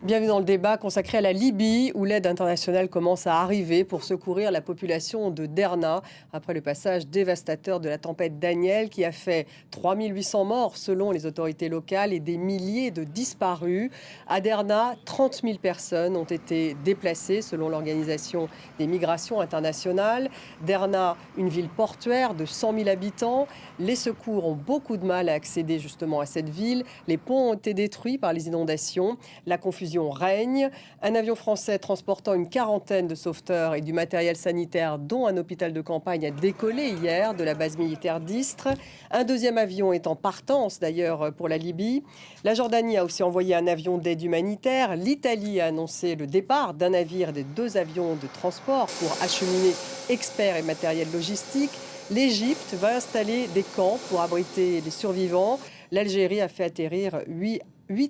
Bienvenue dans le débat consacré à la Libye, où l'aide internationale commence à arriver pour secourir la population de Derna, après le passage dévastateur de la tempête Daniel, qui a fait 3800 morts selon les autorités locales et des milliers de disparus. À Derna, 30 000 personnes ont été déplacées selon l'Organisation des migrations internationales. Derna, une ville portuaire de 100 000 habitants. Les secours ont beaucoup de mal à accéder justement à cette ville. Les ponts ont été détruits par les inondations. La confusion règne. Un avion français transportant une quarantaine de sauveteurs et du matériel sanitaire, dont un hôpital de campagne, a décollé hier de la base militaire d'Istre. Un deuxième avion est en partance d'ailleurs pour la Libye. La Jordanie a aussi envoyé un avion d'aide humanitaire. L'Italie a annoncé le départ d'un navire et des 2 avions de transport pour acheminer experts et matériel logistique. L'Égypte va installer des camps pour abriter les survivants. L'Algérie a fait atterrir 8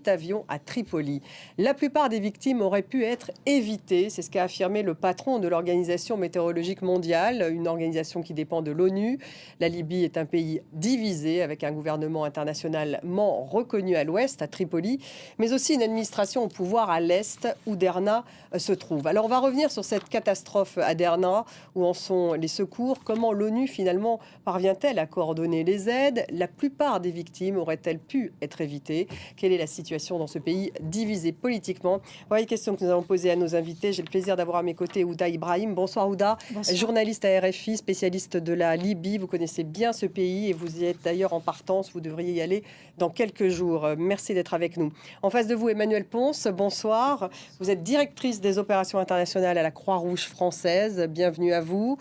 avions à Tripoli. La plupart des victimes auraient pu être évitées. C'est ce qu'a affirmé le patron de l'Organisation météorologique mondiale, une organisation qui dépend de l'ONU. La Libye est un pays divisé, avec un gouvernement internationalement reconnu à l'ouest, à Tripoli, mais aussi une administration au pouvoir à l'est, où Derna se trouve. Alors on va revenir sur cette catastrophe à Derna. Où en sont les secours? Comment l'ONU finalement parvient-elle à coordonner les aides? La plupart des victimes auraient-elles pu être évitées? Quelle est la situation dans ce pays divisé politiquement? Voilà les questions que nous allons poser à nos invités. J'ai le plaisir d'avoir à mes côtés Ouda Ibrahim. Bonsoir Ouda, journaliste à RFI, spécialiste de la Libye. Vous connaissez bien ce pays et vous y êtes d'ailleurs en partance. Vous devriez y aller dans quelques jours. Merci d'être avec nous. En face de vous, Emmanuel Ponce, bonsoir. Vous êtes directrice des opérations internationales à la Croix-Rouge française. Bienvenue à vous.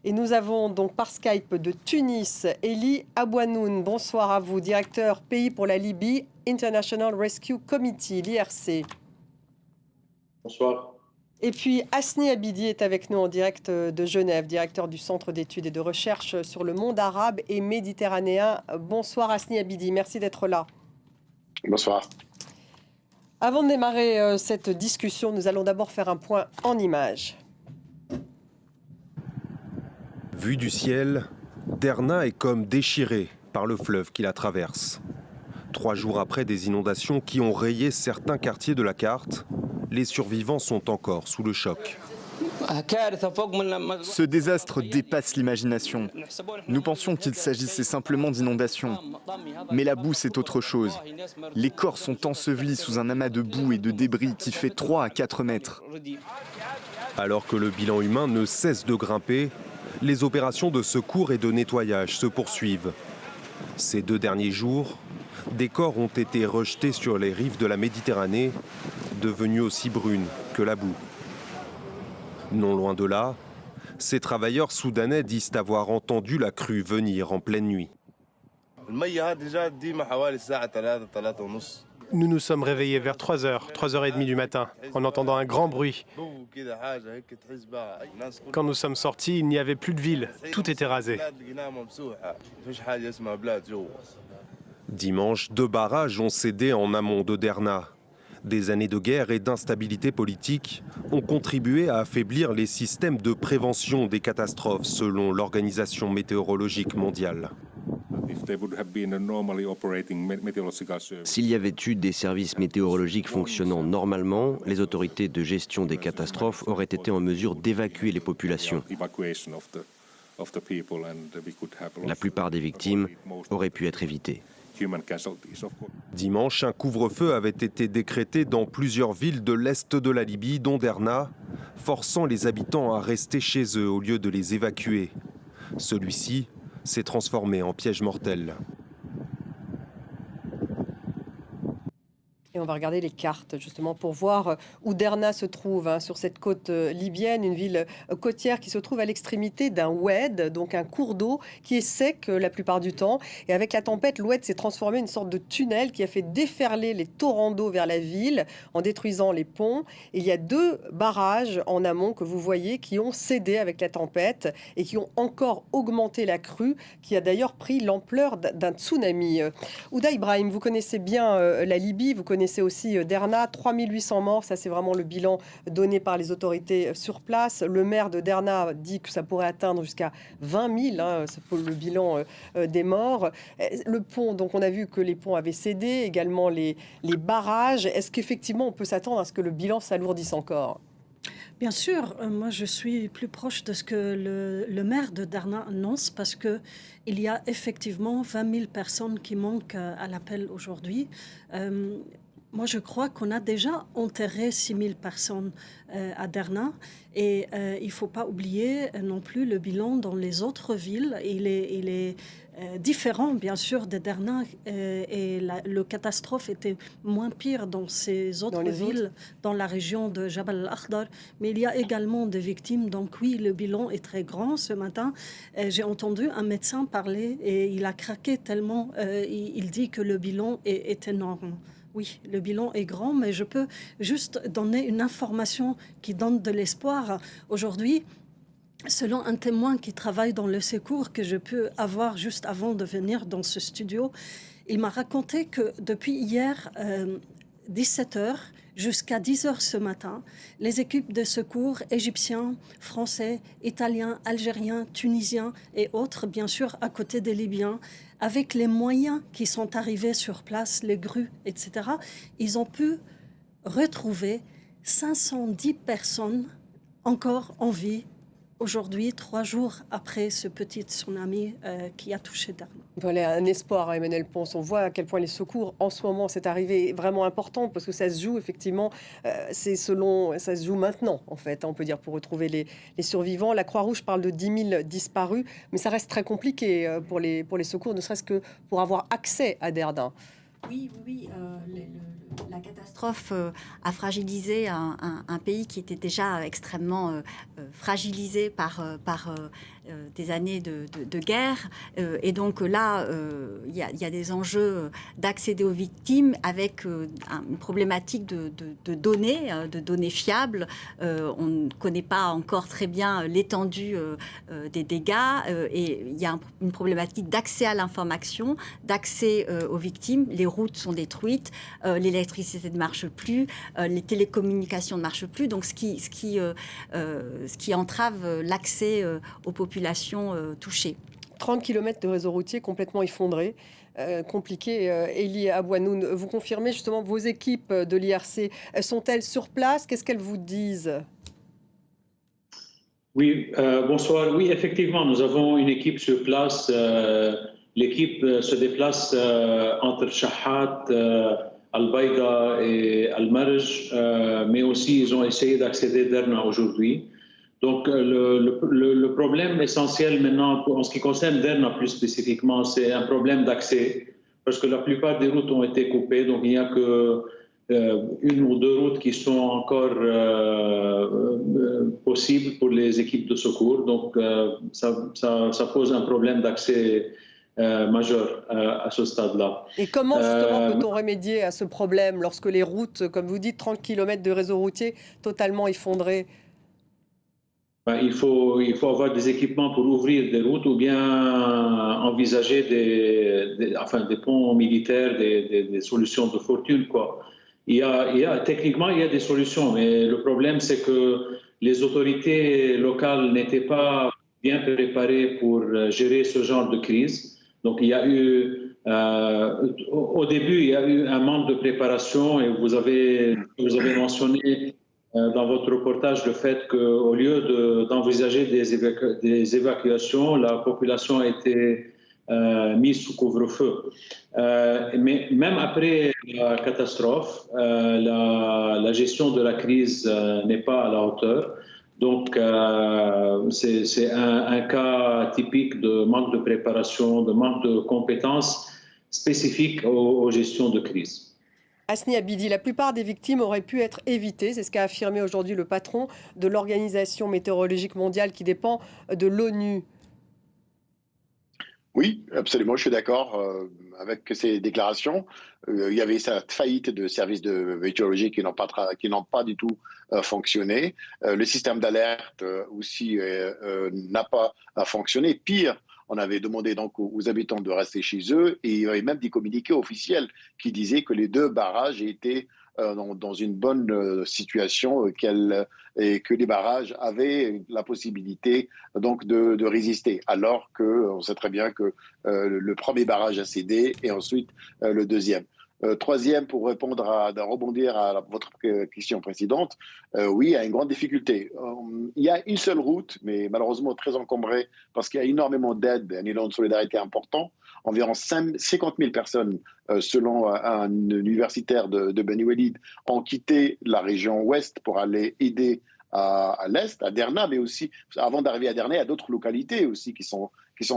Et nous avons donc par Skype de Tunis, Elie Abouanoun. Bonsoir à vous, directeur pays pour la Libye, International Rescue Committee, l'IRC. Bonsoir. Et puis Hasni Abidi est avec nous en direct de Genève, directeur du Centre d'études et de recherche sur le monde arabe et méditerranéen. Bonsoir Hasni Abidi, merci d'être là. Bonsoir. Avant de démarrer cette discussion, nous allons d'abord faire un point en images. Vue du ciel, Derna est comme déchirée par le fleuve qui la traverse. 3 jours après des inondations qui ont rayé certains quartiers de la carte, les survivants sont encore sous le choc. Ce désastre dépasse l'imagination. Nous pensions qu'il s'agissait simplement d'inondations. Mais la boue, c'est autre chose. Les corps sont ensevelis sous un amas de boue et de débris qui fait 3 à 4 mètres. Alors que le bilan humain ne cesse de grimper, les opérations de secours et de nettoyage se poursuivent. Ces 2 derniers jours, des corps ont été rejetés sur les rives de la Méditerranée, devenues aussi brunes que la boue. Non loin de là, ces travailleurs soudanais disent avoir entendu la crue venir en pleine nuit. Nous nous sommes réveillés vers 3h, 3h30 du matin, en entendant un grand bruit. Quand nous sommes sortis, il n'y avait plus de ville, tout était rasé. Dimanche, 2 barrages ont cédé en amont de Derna. Des années de guerre et d'instabilité politique ont contribué à affaiblir les systèmes de prévention des catastrophes, selon l'Organisation météorologique mondiale. S'il y avait eu des services météorologiques fonctionnant normalement, les autorités de gestion des catastrophes auraient été en mesure d'évacuer les populations. La plupart des victimes auraient pu être évitées. Dimanche, un couvre-feu avait été décrété dans plusieurs villes de l'est de la Libye, dont Derna, forçant les habitants à rester chez eux au lieu de les évacuer. Celui-ci s'est transformé en piège mortel. Et on va regarder les cartes justement pour voir où Derna se trouve, sur cette côte libyenne, une ville côtière qui se trouve à l'extrémité d'un oued, donc un cours d'eau qui est sec la plupart du temps. Et avec la tempête, l'oued s'est transformé en une sorte de tunnel qui a fait déferler les torrents d'eau vers la ville en détruisant les ponts. Et il y a 2 barrages en amont que vous voyez qui ont cédé avec la tempête et qui ont encore augmenté la crue, qui a d'ailleurs pris l'ampleur d'un tsunami. Ouda Ibrahim, vous connaissez bien la Libye, vous connaissez connaissez aussi Derna, 3800 morts, ça c'est vraiment le bilan donné par les autorités sur place. Le maire de Derna dit que ça pourrait atteindre jusqu'à 20 000, c'est pour le bilan des morts. Le pont, donc on a vu que les ponts avaient cédé, également les barrages. Est-ce qu'effectivement on peut s'attendre à ce que le bilan s'alourdisse encore ? Bien sûr, moi je suis plus proche de ce que le maire de Derna annonce parce qu'il y a effectivement 20 000 personnes qui manquent à l'appel aujourd'hui. Moi je crois qu'on a déjà enterré 6 000 personnes à Derna et il ne faut pas oublier non plus le bilan dans les autres villes. Il est différent, bien sûr, de Derna et le catastrophe était moins pire dans ces autres villes, dans la région de Jabal al-Akhdar. Mais il y a également des victimes. Donc oui, le bilan est très grand. Ce matin, j'ai entendu un médecin parler et il a craqué tellement. Il dit que le bilan est énorme. Oui, le bilan est grand, mais je peux juste donner une information qui donne de l'espoir. Aujourd'hui, selon un témoin qui travaille dans le secours que je peux avoir juste avant de venir dans ce studio, il m'a raconté que depuis hier, 17h jusqu'à 10h ce matin, les équipes de secours égyptiens, français, italiens, algériens, tunisiens et autres, bien sûr, à côté des Libyens, avec les moyens qui sont arrivés sur place, les grues, etc., ils ont pu retrouver 510 personnes encore en vie aujourd'hui, 3 jours après ce petit tsunami qui a touché Derna. Voilà, un espoir, Emmanuel Ponce. On voit à quel point les secours, en ce moment, cette arrivée est vraiment importante parce que ça se joue, effectivement, ça se joue maintenant, en fait, on peut dire, pour retrouver les survivants. La Croix-Rouge parle de 10 000 disparus, mais ça reste très compliqué pour les secours, ne serait-ce que pour avoir accès à Derna. Oui. La catastrophe a fragilisé un pays qui était déjà extrêmement fragilisé par des années de guerre. Et donc là, il y a des enjeux d'accéder aux victimes avec une problématique de données fiables. On ne connaît pas encore très bien l'étendue des dégâts. Et il y a une problématique d'accès à l'information, d'accès aux victimes. Les routes sont détruites, l'électricité ne marche plus, les télécommunications ne marchent plus. Donc ce qui entrave l'accès aux populations touchées. 30 km de réseau routier complètement effondré, compliqué. Elie Abouanoun, vous confirmez justement vos équipes de l'IRC, sont-elles sur place? Qu'est-ce qu'elles vous disent? Oui, bonsoir. Oui, effectivement, nous avons une équipe sur place. L'équipe se déplace entre Shahat, Al-Baïda et Al-Marj, mais aussi ils ont essayé d'accéder à Derna aujourd'hui. Donc le problème essentiel maintenant, en ce qui concerne Derna plus spécifiquement, c'est un problème d'accès, parce que la plupart des routes ont été coupées, donc il n'y a que une ou deux routes qui sont encore possibles pour les équipes de secours. Donc ça pose un problème d'accès majeur à ce stade-là. Et comment justement peut-on remédier à ce problème lorsque les routes, comme vous dites, 30 km de réseau routier totalement effondré? Il faut avoir des équipements pour ouvrir des routes ou bien envisager des ponts militaires, des solutions de fortune, quoi. Techniquement, il y a des solutions, mais le problème, c'est que les autorités locales n'étaient pas bien préparées pour gérer ce genre de crise. Donc, il y a eu, au début, il y a eu un manque de préparation, et vous avez mentionné dans votre reportage le fait qu'au lieu d'envisager des évacuations, la population a été mise sous couvre-feu. Mais même après la catastrophe, la gestion de la crise n'est pas à la hauteur. Donc, c'est un cas typique de manque de préparation, de manque de compétences spécifiques aux gestions de crise. Hasni Abidi, la plupart des victimes auraient pu être évitées. C'est ce qu'a affirmé aujourd'hui le patron de l'Organisation météorologique mondiale qui dépend de l'ONU. Oui, absolument, je suis d'accord avec ces déclarations. Il y avait cette faillite de services de météorologie qui n'ont pas du tout fonctionné. Le système d'alerte aussi n'a pas fonctionné. Pire On avait demandé donc aux habitants de rester chez eux et il y avait même des communiqués officiels qui disaient que les 2 barrages étaient dans une bonne situation et que les barrages avaient la possibilité donc de résister. Alors qu'on sait très bien que le premier barrage a cédé et ensuite le deuxième. Troisième, pour rebondir à votre question précédente, oui, il y a une grande difficulté. Il y a une seule route, mais malheureusement très encombrée, parce qu'il y a énormément d'aides, un élan de solidarité important. Environ 50 000 personnes, selon un universitaire de Beni Walid, ont quitté la région ouest pour aller aider à l'est, à Derna, mais aussi, avant d'arriver à Derna, il y a d'autres localités aussi qui sont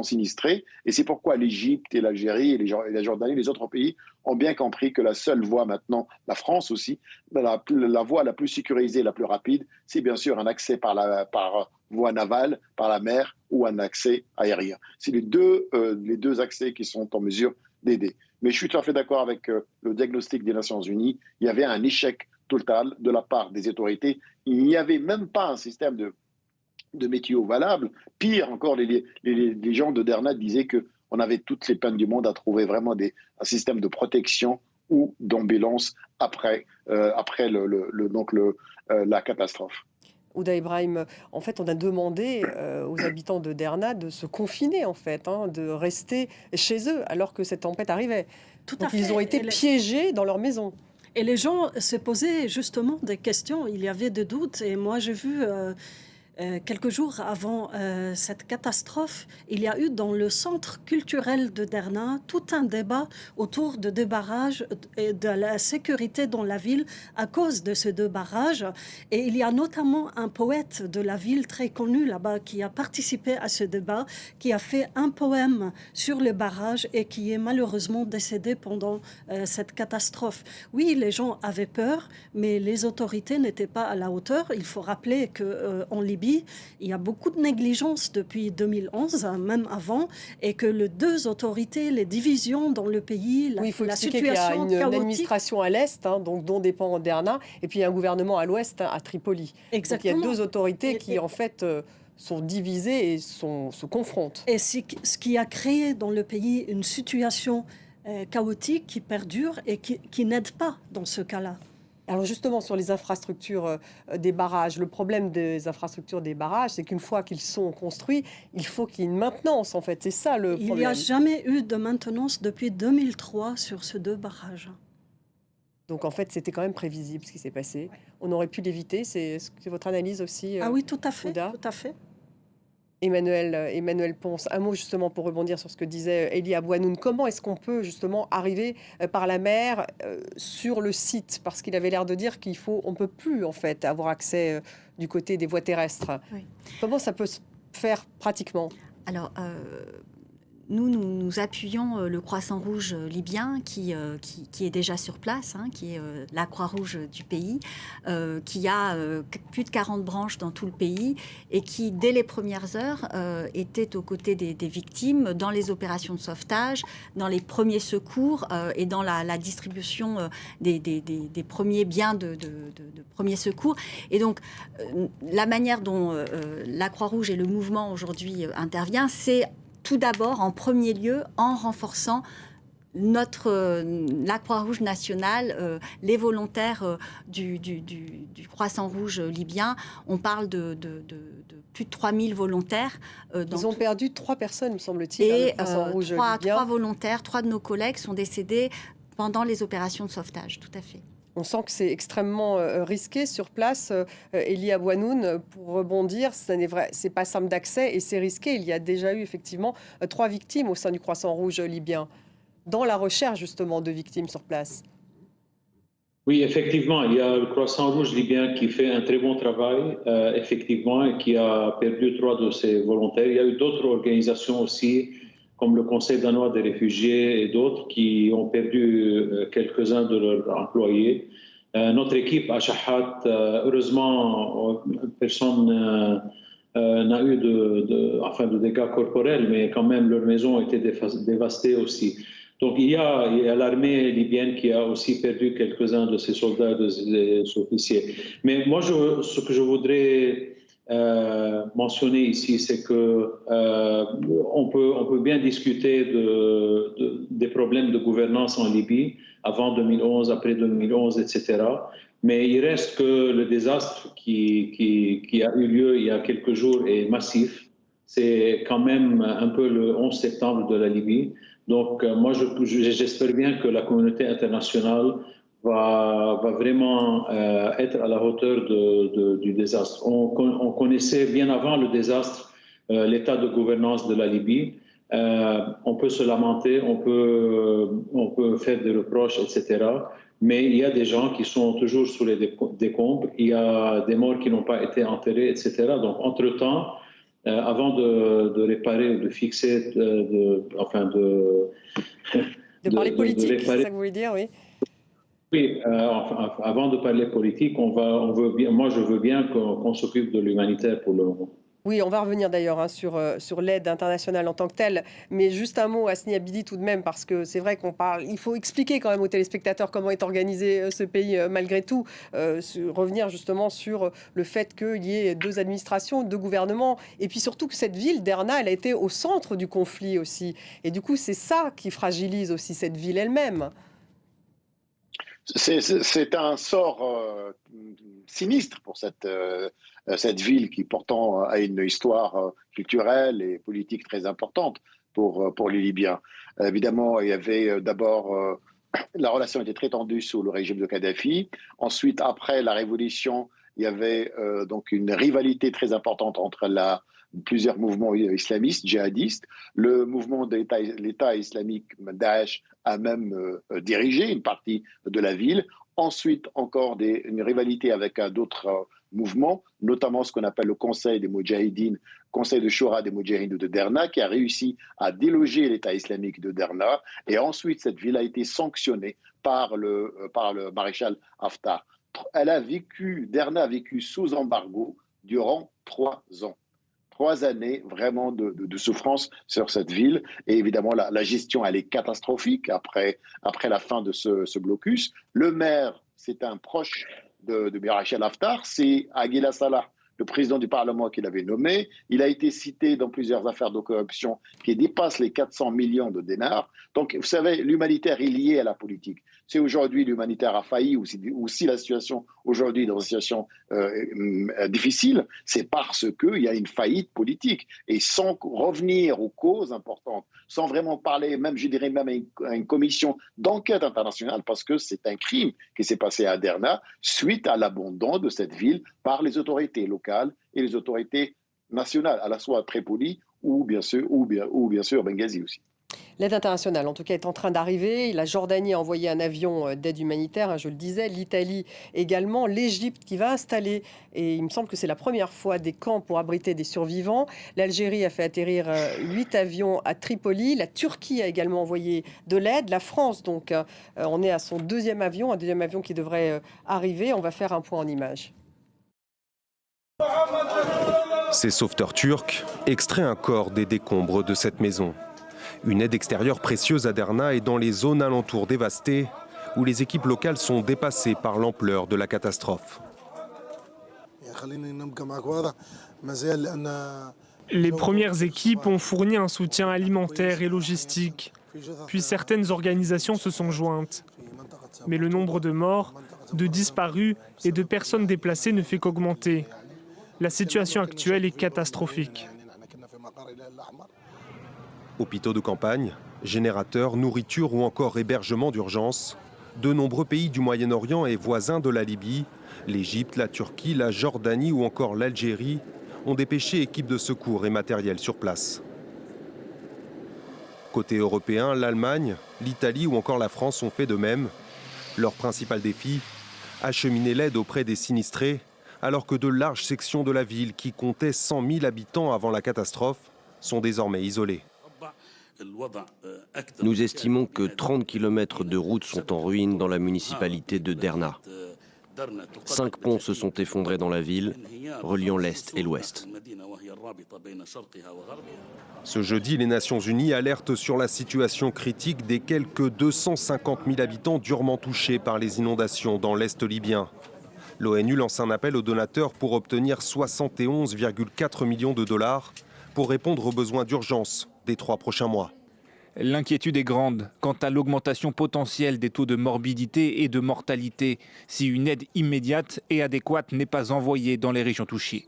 sinistrées. Et c'est pourquoi l'Égypte et l'Algérie et la Jordanie, les autres pays, ont bien compris que la seule voie maintenant, la France aussi, la voie la plus sécurisée, la plus rapide, c'est bien sûr un accès par voie navale, par la mer, ou un accès aérien. C'est les deux accès qui sont en mesure d'aider. Mais je suis tout à fait d'accord avec le diagnostic des Nations Unies. Il y avait un échec total de la part des autorités. Il n'y avait même pas un système de météo valable. Pire encore, les gens de Derna disaient qu'on avait toutes les peines du monde à trouver vraiment un système de protection ou d'ambulance après la catastrophe. Ouda Ibrahim, en fait, on a demandé aux habitants de Derna de se confiner, en fait, de rester chez eux alors que cette tempête arrivait. Donc, ils ont été piégés dans leur maison. Et les gens se posaient justement des questions. Il y avait des doutes. Et moi, j'ai vu quelques jours avant cette catastrophe, il y a eu dans le centre culturel de Derna tout un débat autour de 2 barrages et de la sécurité dans la ville à cause de ces 2 barrages. Et il y a notamment un poète de la ville très connu là-bas qui a participé à ce débat, qui a fait un poème sur les barrages et qui est malheureusement décédé pendant cette catastrophe. Oui, les gens avaient peur, mais les autorités n'étaient pas à la hauteur. Il faut rappeler qu'en Libye, il y a beaucoup de négligence depuis 2011, même avant, et que les 2 autorités, les divisions dans le pays, la situation qu'il y a une chaotique. administration à l'est, donc dont dépend Derna, et puis il y a un gouvernement à l'ouest, à Tripoli. Exactement. Donc il y a 2 autorités qui, en fait, sont divisées et se confrontent. Et ce qui a créé dans le pays une situation chaotique qui perdure et qui n'aide pas dans ce cas-là. Alors justement, sur les infrastructures des barrages, le problème des infrastructures des barrages, c'est qu'une fois qu'ils sont construits, il faut qu'il y ait une maintenance, en fait. C'est ça le problème. Il n'y a jamais eu de maintenance depuis 2003 sur ces 2 barrages. Donc en fait, c'était quand même prévisible ce qui s'est passé. Ouais. On aurait pu l'éviter. C'est votre analyse aussi, Ah oui, tout à fait, Ouda. Tout à fait. Emmanuel Ponce, un mot justement pour rebondir sur ce que disait Elie Abouanoun. Comment est-ce qu'on peut justement arriver par la mer sur le site? Parce qu'il avait l'air de dire on peut plus en fait avoir accès du côté des voies terrestres. Oui. Comment ça peut se faire pratiquement? Alors, nous appuyons le Croissant-Rouge libyen qui est déjà sur place, qui est la Croix-Rouge du pays, qui a plus de 40 branches dans tout le pays et qui, dès les premières heures, était aux côtés des victimes dans les opérations de sauvetage, dans les premiers secours et dans la distribution des premiers biens de premiers secours. Et donc, la manière dont la Croix-Rouge et le mouvement aujourd'hui intervient, c'est tout d'abord, en premier lieu, en renforçant la Croix-Rouge nationale, les volontaires du Croissant-Rouge libyen. On parle de plus de 3000 volontaires. Ils ont perdu 3 personnes, me semble-t-il. Et 3 volontaires, 3 de nos collègues sont décédés pendant les opérations de sauvetage, tout à fait. On sent que c'est extrêmement risqué sur place. Elie Abouanoun, pour rebondir, c'est pas simple d'accès et c'est risqué. Il y a déjà eu effectivement 3 victimes au sein du Croissant-Rouge libyen, dans la recherche justement de victimes sur place. Oui, effectivement, il y a le Croissant-Rouge libyen qui fait un très bon travail, effectivement, et qui a perdu 3 de ses volontaires. Il y a eu d'autres organisations aussi, comme le Conseil danois des réfugiés et d'autres, qui ont perdu quelques-uns de leurs employés. Notre équipe à Shahat, heureusement, personne n'a eu de dégâts corporels, mais quand même, leurs maisons ont été dévastées aussi. Donc, il y a l'armée libyenne qui a aussi perdu quelques-uns de ses soldats et de ses officiers. Mais moi, ce que je voudrais mentionner ici, c'est que on peut bien discuter des problèmes de gouvernance en Libye avant 2011, après 2011, etc. Mais il reste que le désastre qui a eu lieu il y a quelques jours est massif. C'est quand même un peu le 11 septembre de la Libye. Donc, moi, j'espère bien que la communauté internationale va vraiment être à la hauteur du désastre. On connaissait bien avant le désastre l'état de gouvernance de la Libye. On peut se lamenter, on peut faire des reproches, etc. Mais il y a des gens qui sont toujours sous les décombres, il y a des morts qui n'ont pas été enterrés, etc. Donc, entre-temps, avant de réparer ou de fixer, de parler politique, c'est ça que vous voulez dire, oui. Oui, avant de parler politique, moi je veux bien qu'on s'occupe de l'humanitaire pour le moment. Oui, on va revenir d'ailleurs sur l'aide internationale en tant que telle, mais juste un mot, Hasni Abidi, tout de même, parce que c'est vrai il faut expliquer quand même aux téléspectateurs comment est organisé ce pays malgré tout, revenir justement sur le fait qu'il y ait deux administrations, deux gouvernements, et puis surtout que cette ville, Derna, elle a été au centre du conflit aussi, et du coup c'est ça qui fragilise aussi cette ville elle-même. C'est un sort sinistre pour cette ville qui pourtant a une histoire culturelle et politique très importante pour les Libyens. Évidemment, il y avait d'abord, la relation était très tendue sous le régime de Kadhafi. Ensuite, après la révolution, il y avait donc une rivalité très importante entre plusieurs mouvements islamistes, djihadistes. Le mouvement de l'État islamique, Daesh, a même dirigé une partie de la ville. Ensuite, encore une rivalité avec d'autres mouvements, notamment ce qu'on appelle le Conseil des Moudjahidines, Conseil de Choura des Moudjahidines de Derna, qui a réussi à déloger l'État islamique de Derna. Et ensuite, cette ville a été sanctionnée par le maréchal Haftar. Derna a vécu sous embargo durant 3 ans. 3 années vraiment de souffrance sur cette ville. Et évidemment, la gestion, elle est catastrophique après la fin de ce blocus. Le maire, c'est un proche de maréchal Haftar, c'est Aguila Salah, le président du Parlement qui l'avait nommé. Il a été cité dans plusieurs affaires de corruption qui dépassent les 400 millions de dinars. Donc, vous savez, l'humanitaire est lié à la politique. Si aujourd'hui l'humanitaire a failli ou si la situation aujourd'hui est dans une situation difficile, c'est parce qu'il y a une faillite politique. Et sans revenir aux causes importantes, sans vraiment parler, même je dirais même à une commission d'enquête internationale, parce que c'est un crime qui s'est passé à Derna suite à l'abandon de cette ville par les autorités locales et les autorités nationales, à la fois Tripoli ou bien sûr Benghazi aussi. L'aide internationale, en tout cas, est en train d'arriver. La Jordanie a envoyé un avion d'aide humanitaire, je le disais. L'Italie également. L'Égypte qui va installer, et il me semble que c'est la première fois, des camps pour abriter des survivants. L'Algérie a fait atterrir 8 avions à Tripoli. La Turquie a également envoyé de l'aide. La France, donc, on est à son deuxième avion qui devrait arriver. On va faire un point en images. Ces sauveteurs turcs extraient un corps des décombres de cette maison. Une aide extérieure précieuse à Derna et dans les zones alentours dévastées où les équipes locales sont dépassées par l'ampleur de la catastrophe. Les premières équipes ont fourni un soutien alimentaire et logistique, puis certaines organisations se sont jointes. Mais le nombre de morts, de disparus et de personnes déplacées ne fait qu'augmenter. La situation actuelle est catastrophique. Hôpitaux de campagne, générateurs, nourriture ou encore hébergement d'urgence. De nombreux pays du Moyen-Orient et voisins de la Libye, l'Égypte, la Turquie, la Jordanie ou encore l'Algérie ont dépêché équipes de secours et matériel sur place. Côté européen, l'Allemagne, l'Italie ou encore la France ont fait de même. Leur principal défi, acheminer l'aide auprès des sinistrés, alors que de larges sections de la ville qui comptaient 100 000 habitants avant la catastrophe sont désormais isolées. Nous estimons que 30 km de routes sont en ruine dans la municipalité de Derna. 5 ponts se sont effondrés dans la ville, reliant l'Est et l'Ouest. Ce jeudi, les Nations Unies alertent sur la situation critique des quelques 250 000 habitants durement touchés par les inondations dans l'Est libyen. L'ONU lance un appel aux donateurs pour obtenir 71,4 millions de dollars pour répondre aux besoins d'urgence des 3 prochains mois. L'inquiétude est grande quant à l'augmentation potentielle des taux de morbidité et de mortalité si une aide immédiate et adéquate n'est pas envoyée dans les régions touchées.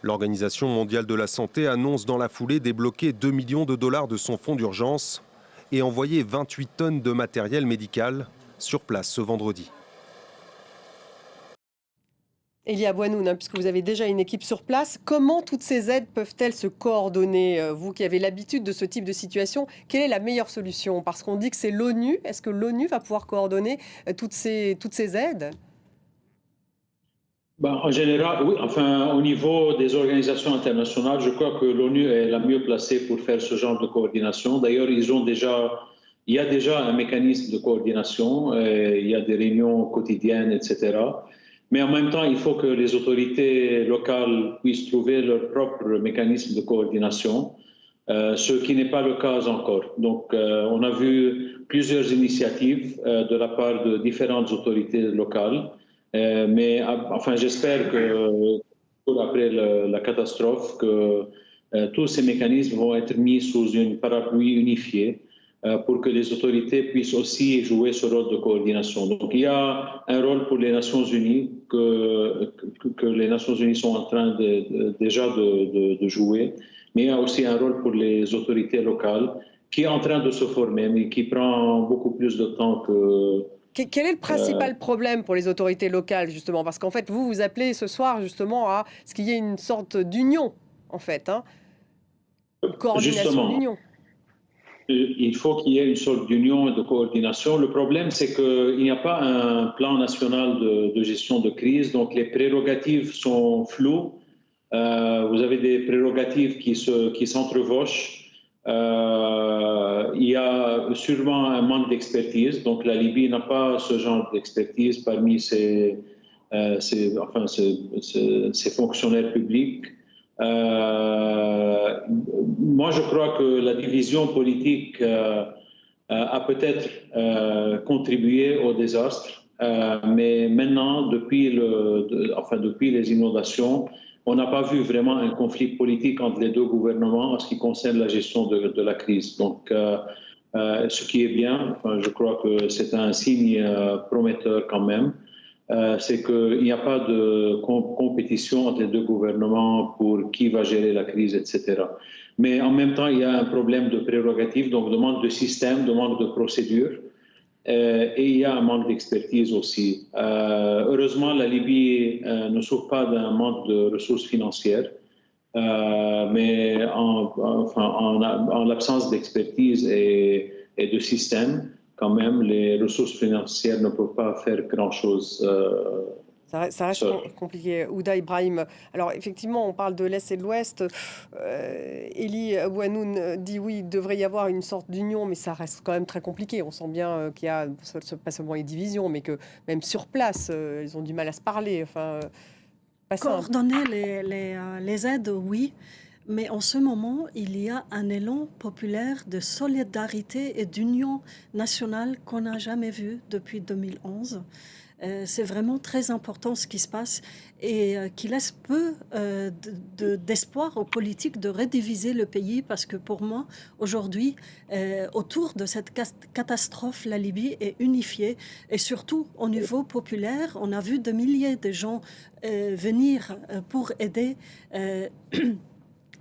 L'Organisation mondiale de la santé annonce dans la foulée débloquer 2 millions de dollars de son fonds d'urgence et envoyer 28 tonnes de matériel médical sur place ce vendredi. Elia Bouanoun, puisque vous avez déjà une équipe sur place, comment toutes ces aides peuvent-elles se coordonner? Vous qui avez l'habitude de ce type de situation, quelle est la meilleure solution? Parce qu'on dit que c'est l'ONU. Est-ce que l'ONU va pouvoir coordonner toutes ces aides? En général, oui. Enfin, au niveau des organisations internationales, je crois que l'ONU est la mieux placée pour faire ce genre de coordination. D'ailleurs, il y a déjà un mécanisme de coordination. Il y a des réunions quotidiennes, etc. Mais en même temps, il faut que les autorités locales puissent trouver leur propre mécanisme de coordination, ce qui n'est pas le cas encore. Donc, on a vu plusieurs initiatives de la part de différentes autorités locales. Mais enfin, j'espère que après la catastrophe, que tous ces mécanismes vont être mis sous une parapluie unifiée pour que les autorités puissent aussi jouer ce rôle de coordination. Donc, il y a un rôle pour les Nations Unies que les Nations Unies sont en train déjà de jouer, mais il y a aussi un rôle pour les autorités locales qui est en train de se former, mais qui prend beaucoup plus de temps que... Quel est le principal problème pour les autorités locales, justement? Parce qu'en fait, vous appelez ce soir, justement, à ce qu'il y ait une sorte d'union, en fait, une coordination d'union. Il faut qu'il y ait une sorte d'union et de coordination. Le problème, c'est qu'il n'y a pas un plan national de gestion de crise, donc les prérogatives sont floues. Vous avez des prérogatives qui s'entrevauchent. Il y a sûrement un manque d'expertise, donc la Libye n'a pas ce genre d'expertise parmi ses fonctionnaires publics. Moi, je crois que la division politique a peut-être contribué au désastre, mais maintenant, depuis les inondations, on n'a pas vu vraiment un conflit politique entre les deux gouvernements en ce qui concerne la gestion de la crise. Donc, ce qui est bien, je crois que c'est un signe prometteur quand même. C'est qu'il n'y a pas de compétition entre les deux gouvernements pour qui va gérer la crise, etc. Mais en même temps, il y a un problème de prérogatives, donc de manque de système, de manque de procédure, et il y a un manque d'expertise aussi. Heureusement, la Libye ne souffre pas d'un manque de ressources financières, mais en l'absence d'expertise et de système, quand même, les ressources financières ne peuvent pas faire grand-chose. Ça reste compliqué. Ouda Ibrahim, alors effectivement, on parle de l'Est et de l'Ouest. Elia Bouanoun dit oui, il devrait y avoir une sorte d'union, mais ça reste quand même très compliqué. On sent bien qu'il y a pas seulement les divisions, mais que même sur place, ils ont du mal à se parler. Coordonner les aides, oui. Mais en ce moment, il y a un élan populaire de solidarité et d'union nationale qu'on n'a jamais vu depuis 2011. C'est vraiment très important ce qui se passe et qui laisse peu d'espoir aux politiques de rediviser le pays parce que pour moi, aujourd'hui, autour de cette catastrophe, la Libye est unifiée et surtout au niveau populaire, on a vu des milliers de gens venir pour aider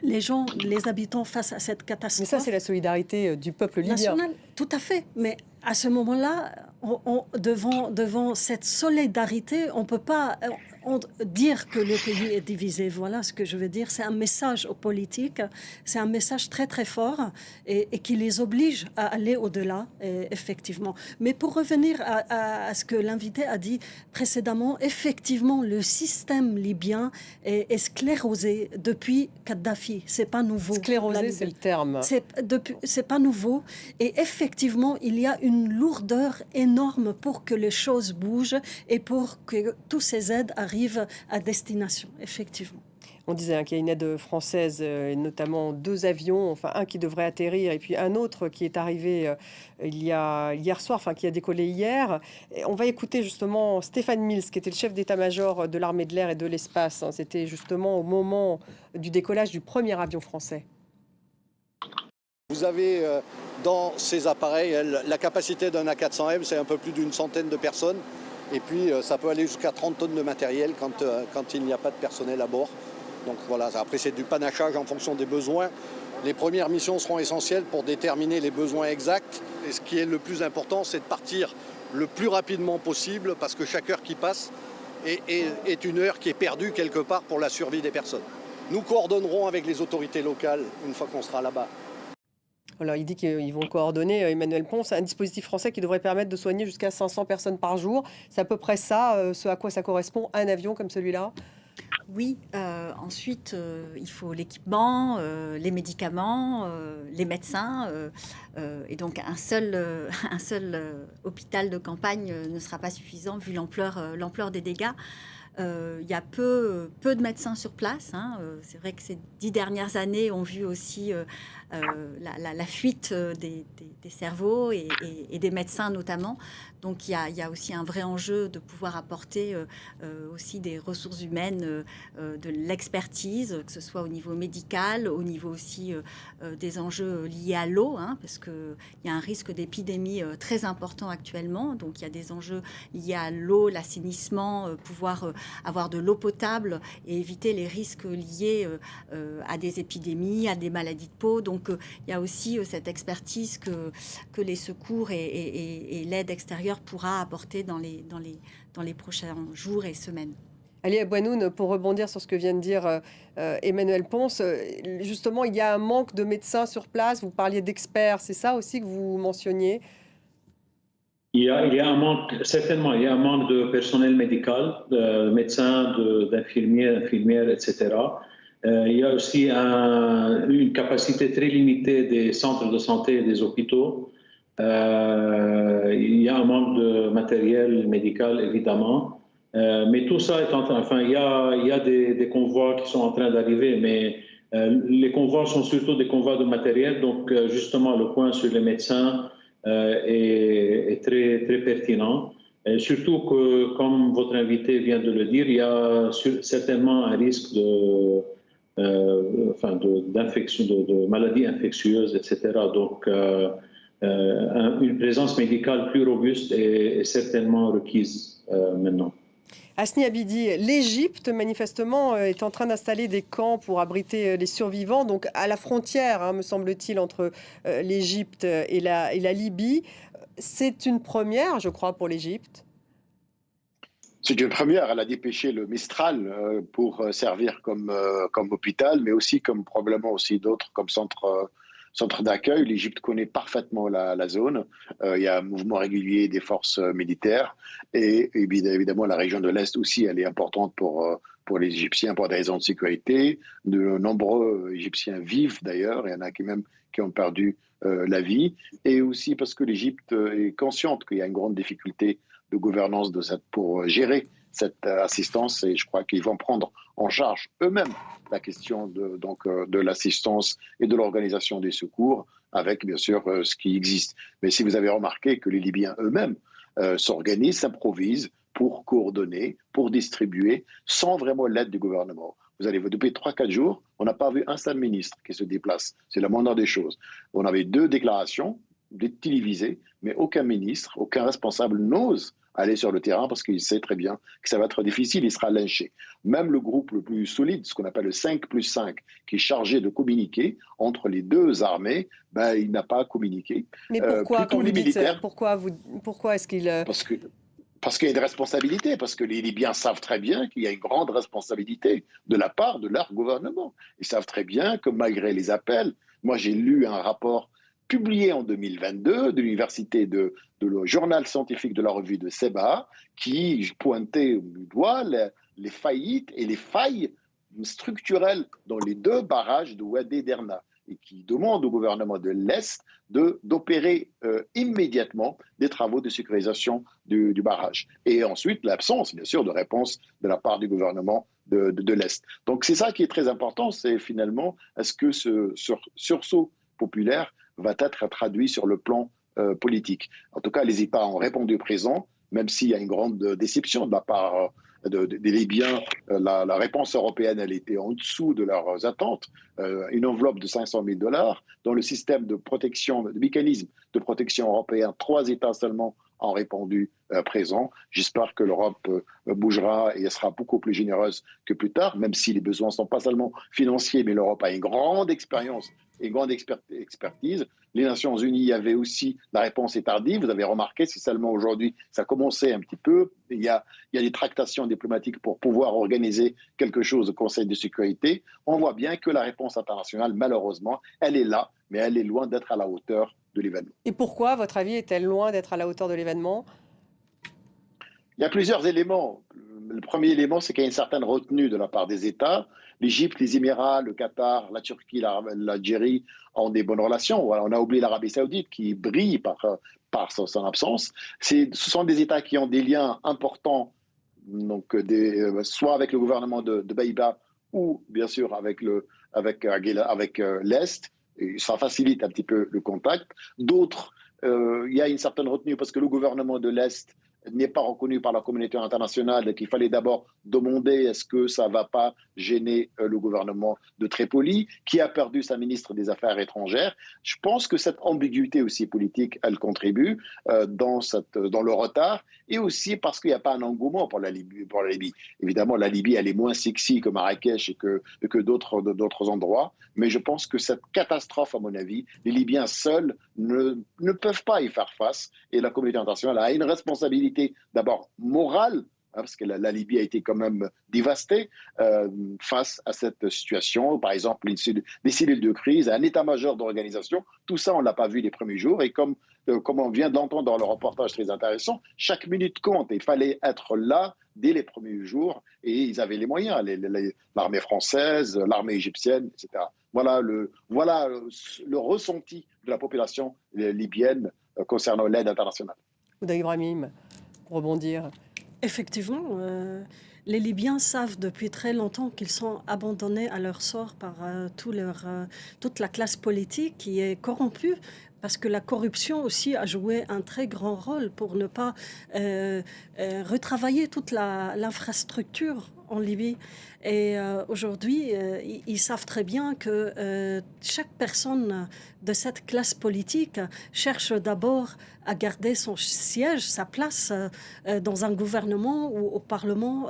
les gens, les habitants face à cette catastrophe. Mais ça, c'est la solidarité du peuple libyen. National, tout à fait. Mais à ce moment-là, devant cette solidarité, on ne peut pas dire que le pays est divisé. Voilà ce que je veux dire. C'est un message aux politiques, c'est un message très très fort et qui les oblige à aller au-delà, effectivement. Mais pour revenir à ce que l'invité a dit précédemment, effectivement, le système libyen est sclérosé depuis Kadhafi. C'est pas nouveau. Sclérosé, c'est le terme. C'est pas nouveau. Et effectivement, il y a une lourdeur énorme pour que les choses bougent et pour que toutes ces aides arrivent à destination, effectivement. On disait qu'il y a une aide française, notamment 2 avions, enfin un qui devrait atterrir et puis un autre qui est arrivé hier soir, enfin qui a décollé hier. Et on va écouter justement Stéphane Mills, qui était le chef d'état-major de l'armée de l'air et de l'espace. C'était justement au moment du décollage du premier avion français. Vous avez dans ces appareils la capacité d'un A400M, c'est un peu plus d'une centaine de personnes. Et puis ça peut aller jusqu'à 30 tonnes de matériel quand il n'y a pas de personnel à bord. Donc voilà, après c'est du panachage en fonction des besoins. Les premières missions seront essentielles pour déterminer les besoins exacts. Et ce qui est le plus important, c'est de partir le plus rapidement possible parce que chaque heure qui passe est une heure qui est perdue quelque part pour la survie des personnes. Nous coordonnerons avec les autorités locales une fois qu'on sera là-bas. Alors, il dit qu'ils vont coordonner, Emmanuel Pons, un dispositif français qui devrait permettre de soigner jusqu'à 500 personnes par jour. C'est à peu près ça, ce à quoi ça correspond, un avion comme celui-là? Oui, ensuite, il faut l'équipement, les médicaments, les médecins. Et donc, un seul hôpital de campagne ne sera pas suffisant vu l'ampleur des dégâts. Il y a peu de médecins sur place. C'est vrai que ces 10 dernières années ont vu aussi la fuite des cerveaux et des médecins notamment. Donc il y a aussi un vrai enjeu de pouvoir apporter aussi des ressources humaines, de l'expertise, que ce soit au niveau médical, au niveau aussi des enjeux liés à l'eau, parce qu'il y a un risque d'épidémie très important actuellement. Donc il y a des enjeux liés à l'eau, l'assainissement, pouvoir avoir de l'eau potable et éviter les risques liés à des épidémies, à des maladies de peau. Donc il y a aussi cette expertise que les secours et l'aide extérieure pourra apporter dans les prochains jours et semaines. Ali Abouanoun, pour rebondir sur ce que vient de dire Emmanuel Pons, justement, il y a un manque de médecins sur place. Vous parliez d'experts, c'est ça aussi que vous mentionniez? Il y a un manque, certainement, il y a un manque de personnel médical, de médecins, infirmières, etc. Il y a aussi une capacité très limitée des centres de santé et des hôpitaux. Il y a un manque de matériel médical, évidemment. Mais tout ça est il y a des convois qui sont en train d'arriver, mais les convois sont surtout des convois de matériel. Donc, justement, le point sur les médecins est très, très pertinent. Et surtout que, comme votre invité vient de le dire, il y a certainement un risque d'infection, de maladies infectieuses, etc. Donc, une présence médicale plus robuste est certainement requise maintenant. Hasni Abidi, l'Égypte, manifestement, est en train d'installer des camps pour abriter les survivants, donc à la frontière, me semble-t-il, entre l'Égypte et la Libye. C'est une première, je crois, pour l'Égypte. C'est une première. Elle a dépêché le Mistral pour servir comme hôpital, mais aussi comme probablement aussi d'autres comme centre d'accueil. L'Égypte connaît parfaitement la zone. Il y a un mouvement régulier des forces militaires. Et évidemment, la région de l'Est aussi, elle est importante pour les Égyptiens pour des raisons de sécurité. De nombreux Égyptiens vivent d'ailleurs. Il y en a qui ont perdu la vie. Et aussi parce que l'Égypte est consciente qu'il y a une grande difficulté de gouvernance pour gérer cette assistance. Et je crois qu'ils vont prendre en charge eux-mêmes la question de l'assistance et de l'organisation des secours avec, bien sûr, ce qui existe. Mais si vous avez remarqué que les Libyens eux-mêmes s'organisent, s'improvisent pour coordonner, pour distribuer, sans vraiment l'aide du gouvernement. Vous allez voir, depuis 3-4 jours, on n'a pas vu un seul ministre qui se déplace. C'est la moindre des choses. On avait 2 déclarations télévisées, mais aucun ministre, aucun responsable n'ose aller sur le terrain parce qu'il sait très bien que ça va être difficile, il sera lynché. Même le groupe le plus solide, ce qu'on appelle le 5+5, qui est chargé de communiquer entre les 2 armées, il n'a pas communiqué. Mais pourquoi, quand vous dites ça, pourquoi est-ce qu'il... Parce qu'il y a une responsabilité, parce que les Libyens savent très bien qu'il y a une grande responsabilité de la part de leur gouvernement. Ils savent très bien que malgré les appels, moi j'ai lu un rapport publié en 2022 de l'université de le journal scientifique de la revue de Seba, qui pointait du doigt les faillites et les failles structurelles dans les 2 barrages de Wadi Derna. et qui demande au gouvernement de l'Est d'opérer immédiatement des travaux de sécurisation du barrage. Et ensuite, l'absence, bien sûr, de réponse de la part du gouvernement de l'Est. Donc c'est ça qui est très important, c'est finalement, est-ce que ce sursaut populaire va être traduit sur le plan politique. En tout cas, les États ont répondu présent, même s'il y a une grande déception de la part des Libyens. La réponse européenne, elle était en dessous de leurs attentes. Une enveloppe de $500 000 dans le système de protection, de mécanisme de protection européen. 3 États seulement ont répondu présent. J'espère que l'Europe bougera et elle sera beaucoup plus généreuse que plus tard, même si les besoins ne sont pas seulement financiers, mais l'Europe a une grande expérience et une grande expertise. Les Nations Unies avaient aussi, la réponse est tardive, vous avez remarqué, c'est seulement aujourd'hui, ça a commencé un petit peu. Il y a des tractations diplomatiques pour pouvoir organiser quelque chose au Conseil de sécurité. On voit bien que la réponse internationale, malheureusement, elle est là, mais elle est loin d'être à la hauteur de l'événement. Et pourquoi, à votre avis, est-elle loin d'être à la hauteur de l'événement ? Il y a plusieurs éléments. Le premier élément, c'est qu'il y a une certaine retenue de la part des États. L'Égypte, les Émirats, le Qatar, la Turquie, l'Algérie ont des bonnes relations. Voilà, on a oublié l'Arabie Saoudite qui brille par son absence. Ce sont des États qui ont des liens importants, donc soit avec le gouvernement de Baïba ou bien sûr avec l'Est. Et ça facilite un petit peu le contact. D'autres, il y a une certaine retenue parce que le gouvernement de l'Est n'est pas reconnu par la communauté internationale et qu'il fallait d'abord demander est-ce que ça ne va pas gêner le gouvernement de Tripoli, qui a perdu sa ministre des Affaires étrangères. Je pense que cette ambiguïté aussi politique, elle contribue dans le retard, et aussi parce qu'il n'y a pas un engouement pour la Libye. Évidemment, la Libye, elle est moins sexy que Marrakech et que d'autres endroits, mais je pense que cette catastrophe, à mon avis, les Libyens seuls ne peuvent pas y faire face, et la communauté internationale a une responsabilité d'abord morale, parce que la Libye a été quand même dévastée face à cette situation. Par exemple, des cellules de crise, un état-major d'organisation, tout ça, on ne l'a pas vu les premiers jours. Et comme on vient d'entendre dans le reportage très intéressant, chaque minute compte. Il fallait être là dès les premiers jours et ils avaient les moyens, l'armée française, l'armée égyptienne, etc. Voilà le ressenti de la population libyenne concernant l'aide internationale. Houda Ibrahim, pour rebondir. Effectivement, les Libyens savent depuis très longtemps qu'ils sont abandonnés à leur sort par toute la classe politique qui est corrompue, parce que la corruption aussi a joué un très grand rôle pour ne pas retravailler toute l'infrastructure en Libye. Et aujourd'hui, ils savent très bien que chaque personne de cette classe politique cherche d'abord à garder son siège, sa place dans un gouvernement ou au Parlement,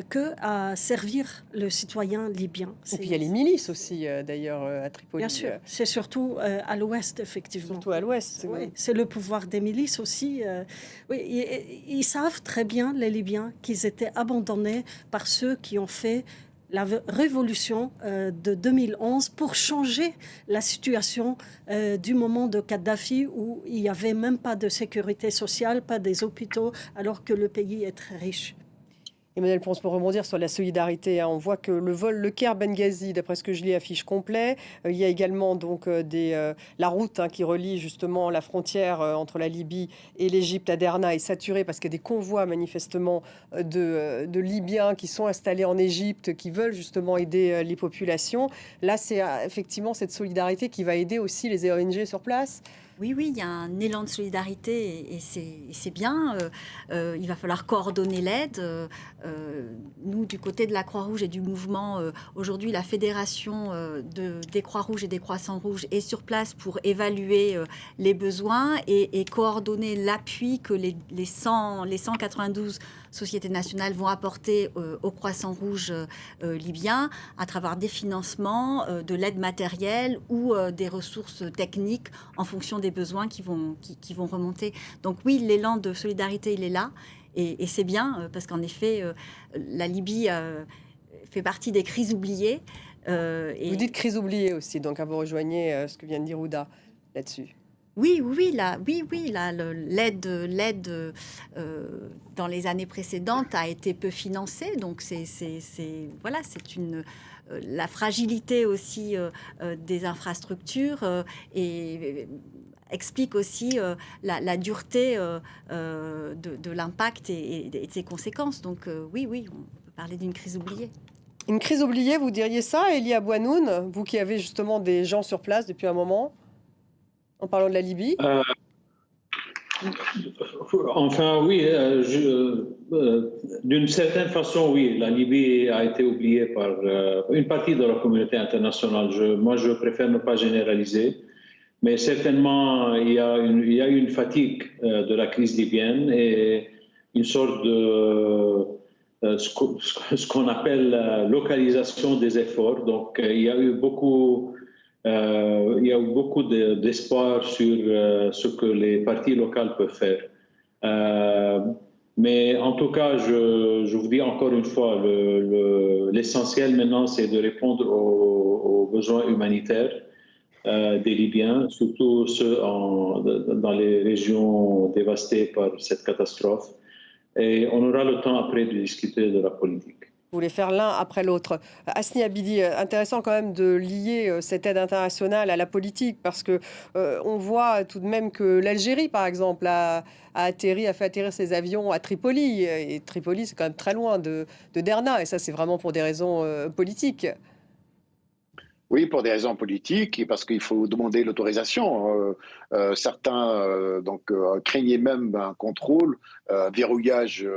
que à servir le citoyen libyen. Et puis il y a les milices aussi, d'ailleurs, à Tripoli. Bien sûr, c'est surtout à l'ouest, effectivement. Surtout à l'ouest. Oui, c'est le pouvoir des milices aussi. Oui, ils savent très bien, les Libyens, qu'ils étaient abandonnés par ceux qui ont fait la révolution de 2011 pour changer la situation du moment de Kadhafi où il n'y avait même pas de sécurité sociale, pas des hôpitaux, alors que le pays est très riche. Emmanuel Ponce, pour rebondir sur la solidarité, on voit que le vol Le Caire-Benghazi, d'après ce que je lis, affiche complet. Il y a également donc la route qui relie justement la frontière entre la Libye et l'Égypte à Derna est saturée parce qu'il y a des convois manifestement de Libyens qui sont installés en Égypte, qui veulent justement aider les populations. Là, c'est effectivement cette solidarité qui va aider aussi les ONG sur place. Oui, il y a un élan de solidarité et c'est bien. Il va falloir coordonner l'aide. Nous, du côté de la Croix-Rouge et du mouvement, aujourd'hui, la fédération des Croix-Rouges et des Croissants-Rouges est sur place pour évaluer les besoins et coordonner l'appui que les 192 sociétés nationales vont apporter aux Croissants-Rouges libyens à travers des financements, de l'aide matérielle ou des ressources techniques en fonction des besoins qui vont remonter. Donc oui, l'élan de solidarité, il est là. Et c'est bien, parce qu'en effet, la Libye fait partie des crises oubliées. Vous dites crise oubliée aussi, donc vous rejoignez ce que vient de dire Houda là-dessus. Oui, l'aide dans les années précédentes a été peu financée, donc c'est la fragilité aussi des infrastructures et explique aussi la dureté de l'impact et de ses conséquences. Donc oui, on peut parler d'une crise oubliée. Une crise oubliée, vous diriez ça, Elia Bouanoun, vous qui avez justement des gens sur place depuis un moment, en parlant de la Libye? Enfin, oui, d'une certaine façon, oui, la Libye a été oubliée par une partie de la communauté internationale. Moi, je préfère ne pas généraliser, mais certainement, il y a eu une fatigue de la crise libyenne et une sorte de ce qu'on appelle la localisation des efforts. Donc, il y a eu beaucoup d'espoir sur ce que les partis locaux peuvent faire. Mais en tout cas, je vous dis encore une fois, l'essentiel maintenant, c'est de répondre aux besoins humanitaires des Libyens, surtout ceux dans les régions dévastées par cette catastrophe. Et on aura le temps après de discuter de la politique. Vous voulez faire l'un après l'autre. Asni Abidi, intéressant quand même de lier cette aide internationale à la politique, parce que on voit tout de même que l'Algérie, par exemple, a fait atterrir ses avions à Tripoli. Et Tripoli, c'est quand même très loin de Derna. Et ça, c'est vraiment pour des raisons politiques. Oui, pour des raisons politiques et parce qu'il faut demander l'autorisation. Certains craignaient même un contrôle, verrouillage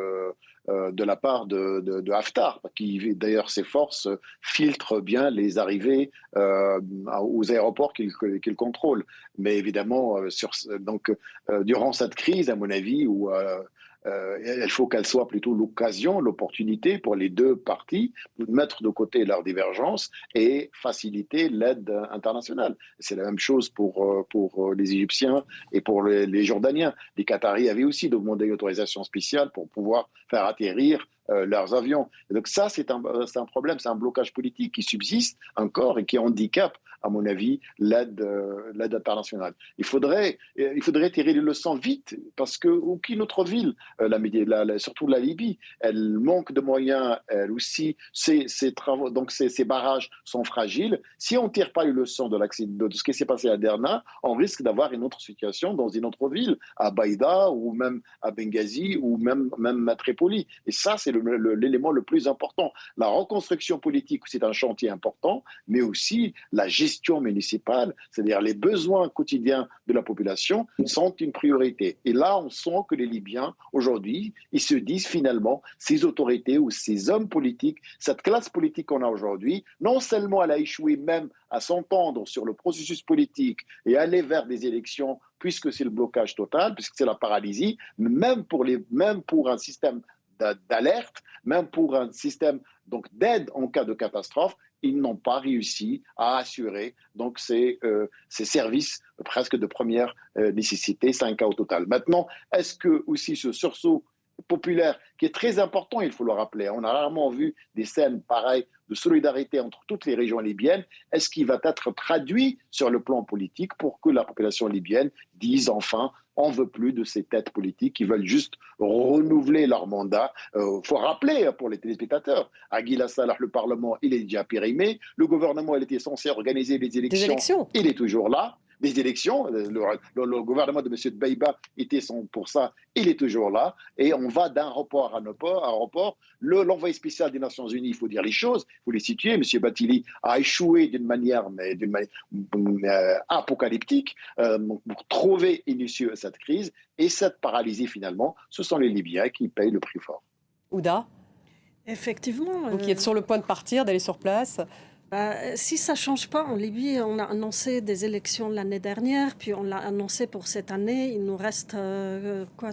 de la part de Haftar, qui d'ailleurs ses forces filtrent bien les arrivées aux aéroports qu'il contrôle. Mais évidemment, durant cette crise, à mon avis, il faut qu'elle soit plutôt l'opportunité pour les deux parties de mettre de côté leurs divergences et faciliter l'aide internationale. C'est la même chose pour les Égyptiens et pour les Jordaniens. Les Qataris avaient aussi demandé une autorisation spéciale pour pouvoir faire atterrir leurs avions. Et donc ça, c'est un problème, c'est un blocage politique qui subsiste encore et qui handicape, à mon avis, l'aide internationale. Il faudrait tirer les leçons vite, parce qu'aucune autre ville, surtout la Libye, elle manque de moyens, elle aussi, ses barrages sont fragiles. Si on ne tire pas les leçons de ce qui s'est passé à Derna, on risque d'avoir une autre situation dans une autre ville, à Baïda ou même à Benghazi ou même à Tripoli. Et ça, c'est l'élément le plus important. La reconstruction politique, c'est un chantier important, mais aussi la gestion municipale, c'est-à-dire les besoins quotidiens de la population, sont une priorité. Et là, on sent que les Libyens, aujourd'hui, ils se disent finalement, ces autorités ou ces hommes politiques, cette classe politique qu'on a aujourd'hui, non seulement elle a échoué même à s'entendre sur le processus politique et aller vers des élections, puisque c'est le blocage total, puisque c'est la paralysie, même pour un système d'alerte, même pour un système d'aide en cas de catastrophe, ils n'ont pas réussi à assurer ces services presque de première nécessité, 5 cas au total. Maintenant, est-ce que aussi ce sursaut populaire, qui est très important, il faut le rappeler, on a rarement vu des scènes pareilles de solidarité entre toutes les régions libyennes, est-ce qu'il va être traduit sur le plan politique pour que la population libyenne dise enfin, on ne veut plus de ces têtes politiques qui veulent juste renouveler leur mandat. Faut rappeler pour les téléspectateurs, Aguila Salah, le Parlement, il est déjà périmé, le gouvernement, il était censé organiser les élections. Il est toujours là. Des élections, le gouvernement de M. Dbeiba était pour ça, il est toujours là, et on va d'un report à un report. L'envoyé spécial des Nations Unies, il faut dire les choses, il faut les situer. M. Batili a échoué d'une manière apocalyptique pour trouver une issue à cette crise, et cette paralysie finalement, ce sont les Libyens qui payent le prix fort. Ouda, effectivement. Vous qui êtes sur le point de partir, d'aller sur place. Si ça ne change pas en Libye, on a annoncé des élections l'année dernière, puis on l'a annoncé pour cette année. Il nous reste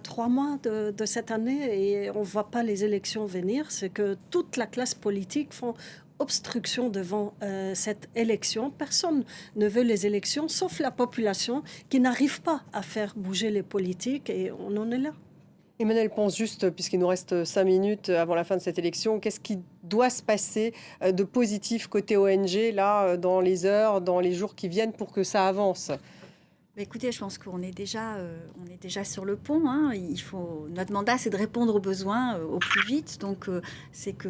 3 mois de cette année et on ne voit pas les élections venir. C'est que toute la classe politique font obstruction devant cette élection. Personne ne veut les élections, sauf la population qui n'arrive pas à faire bouger les politiques, et on en est là. Emmanuel Ponce, juste puisqu'il nous reste 5 minutes avant la fin de cette élection, qu'est-ce qui doit se passer de positif côté ONG là, dans les heures, dans les jours qui viennent pour que ça avance? Écoutez, je pense qu'on est déjà sur le pont. Hein. Notre mandat, c'est de répondre aux besoins au plus vite. Donc, c'est que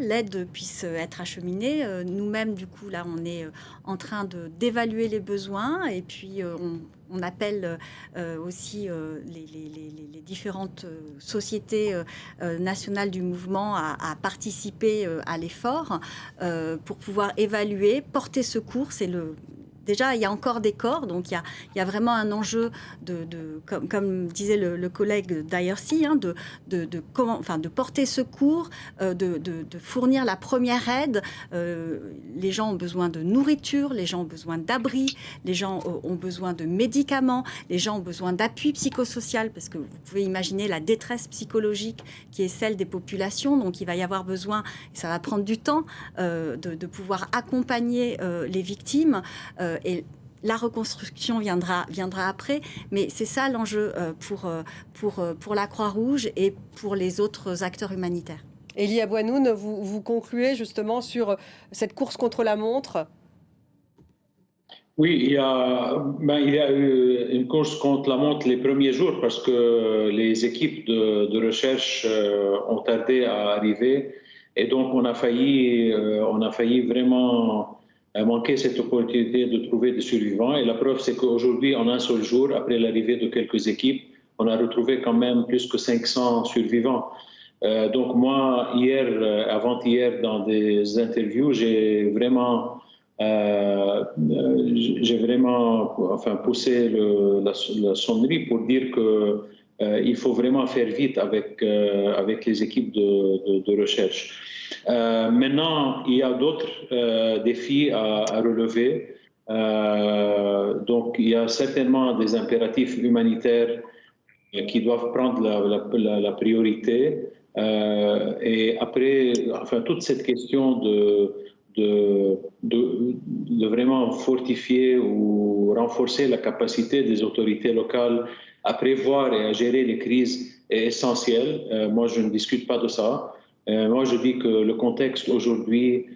l'aide puisse être acheminée. Nous-mêmes, du coup, là, on est en train d'évaluer les besoins. Et puis, on appelle aussi les différentes sociétés nationales du mouvement à participer à l'effort pour pouvoir évaluer, porter secours. Déjà, il y a encore des corps, donc il y a vraiment un enjeu comme disait le collègue d'IRC, hein, de porter secours, de fournir la première aide. Les gens ont besoin de nourriture, les gens ont besoin d'abri, les gens ont besoin de médicaments, les gens ont besoin d'appui psychosocial, parce que vous pouvez imaginer la détresse psychologique qui est celle des populations, donc il va y avoir besoin, et ça va prendre du temps, de pouvoir accompagner les victimes. Et la reconstruction viendra après, mais c'est ça l'enjeu pour la Croix-Rouge et pour les autres acteurs humanitaires. Élie Abouanoun, vous concluez justement sur cette course contre la montre. Oui, il y a eu une course contre la montre les premiers jours parce que les équipes de recherche ont tardé à arriver et donc on a failli vraiment manquer cette opportunité de trouver des survivants. Et la preuve, c'est qu'aujourd'hui, en un seul jour, après l'arrivée de quelques équipes, on a retrouvé quand même plus que 500 survivants. Donc moi, avant-hier, dans des interviews, j'ai vraiment poussé la sonnerie pour dire qu'il faut vraiment faire vite avec les équipes de recherche. Maintenant, il y a d'autres défis à relever. Donc, il y a certainement des impératifs humanitaires qui doivent prendre la priorité. Et après, toute cette question de vraiment fortifier ou renforcer la capacité des autorités locales à prévoir et à gérer les crises est essentielle. Moi, je ne discute pas de ça. Moi, je dis que le contexte aujourd'hui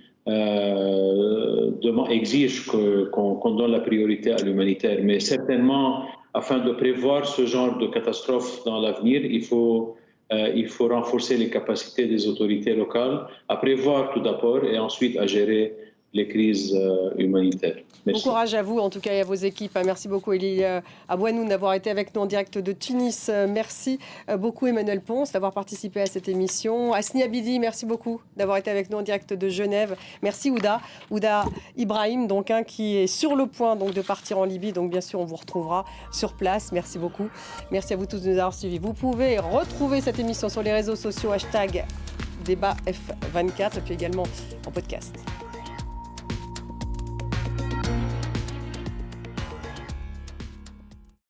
exige qu'on donne la priorité à l'humanitaire. Mais certainement, afin de prévoir ce genre de catastrophe dans l'avenir, il faut renforcer les capacités des autorités locales, à prévoir tout d'abord et ensuite à gérer les crises humanitaires. Merci. Bon courage à vous, en tout cas, et à vos équipes. Merci beaucoup, Élie Abouanoun, d'avoir été avec nous en direct de Tunis. Merci beaucoup, Emmanuel Ponce, d'avoir participé à cette émission. Asni Abidi, merci beaucoup d'avoir été avec nous en direct de Genève. Merci, Ouda Ibrahim, donc, qui est sur le point donc, de partir en Libye. Donc, bien sûr, on vous retrouvera sur place. Merci beaucoup. Merci à vous tous de nous avoir suivis. Vous pouvez retrouver cette émission sur les réseaux sociaux, #DébatF24, et puis également en podcast.